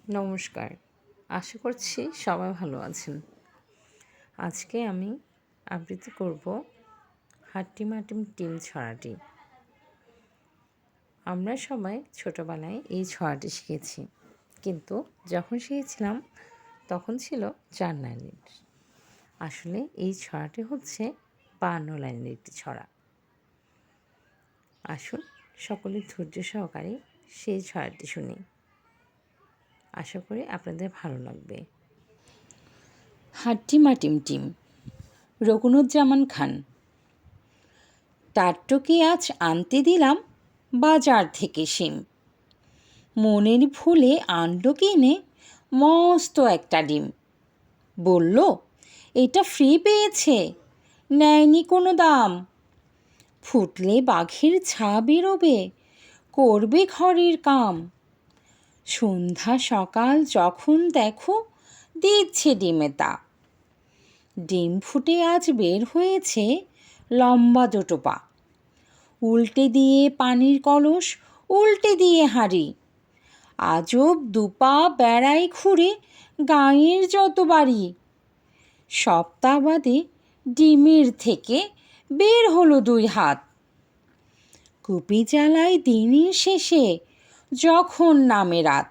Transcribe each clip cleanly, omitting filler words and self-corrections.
নমস্কার, আশা করছি সবাই ভালো আছেন। আজকে আমি আবৃত্তি করব হাট্টিমাটিম টিম ছড়াটি। আমরা সবাই ছোটবেলায় এই ছড়াটি শিখেছি, কিন্তু যখন শিখেছিলাম তখন ছিল 4 লাইনের। আসলে এই ছড়াটি হচ্ছে 52 লাইনের একটি ছড়া। আসুন সকলে ধৈর্য সহকারে সেই ছড়াটি শুনি। আশা করি আপনাদের ভালো লাগবে। হাট্টিমাটিম টিম, রকুনুজ্জামান খান। টাট্টুকে আজ আনতে দিলাম বাজার থেকে শিম। মনের ভুলে আনলো কিনে মস্ত একটা ডিম। বলল, এটা ফ্রি পেয়েছে, নেয়নি কোনো দাম। ফুটলে বাঘের ছা বেরোবে, করবে ঘরের কাম। সন্ধ্যা সকাল যখন দেখো, দিচ্ছে ডিমে তা। ডিম ফুটে আজ বের হয়েছে লম্বা দুটো পা। উল্টে দিয়ে পানির কলস, উল্টে দিয়ে হাঁড়ি। আজব দুপা বেড়াই ঘুরে গাঁয়ের যত বাড়ি। সপ্তাহ বাদে ডিমের থেকে বের হলো 2 হাত। কুপি জ্বালায় দিনের শেষে যখন নামে রাত।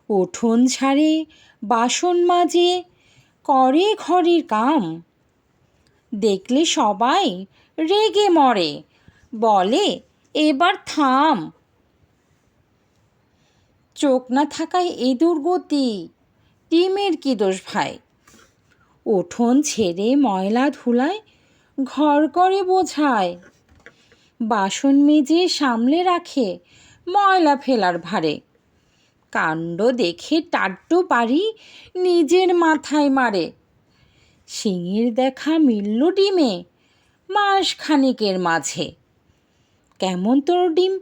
উঠোন ঝাড়ে, বাসন মাজে, করে ঘরের কাম। দেখলে সবাই রেগে মরে, বলে এবার থাম। চোখ না থাকায় এই দুর্গতি, ডিমের কি দোষ ভাই? উঠোন ছেড়ে ময়লা ধুলায় ঘর করে বোঝায়। বাসন মেজে সামলে রাখে ময়লা ফেলার ভারে। কাণ্ড দেখে টাট্টু পারি নিজের মাথায় মারে। শিঙের দেখা মিলল ডিমে মাস খানিকের মাঝে। কেমন তোর ডিম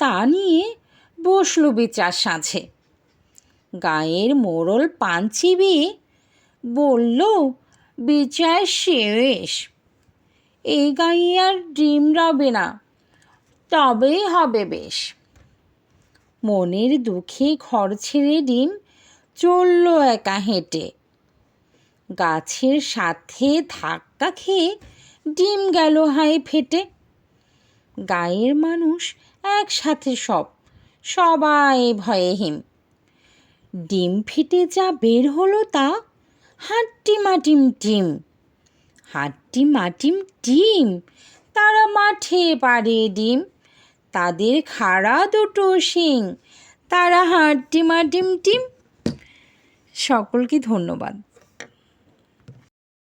তা নিয়ে বসল বিচার সাঁঝে। গায়ের মোড়ল পান চিবিয়ে বলল, বিচার শেষ, এই গায়ে আর ডিম রবে না, তবেই হবে বেশ। মনের দুঃখে ঘর ছেড়ে ডিম চলল একা হেঁটে। গাছের সাথে ধাক্কা খেয়ে ডিম গেল হায় ফেটে। গায়ের মানুষ একসাথে সবাই ভয়ে হিম। ডিম ফেটে যা বের হলো তা হাট্টিমাটিম টিম। হাট্টিমাটিম টিম, তারা মাঠে পাড়ে ডিম। তাদের খাড়া দুটো শিং, তারা হাট্টিমাটিম টিম। সকলকে ধন্যবাদ।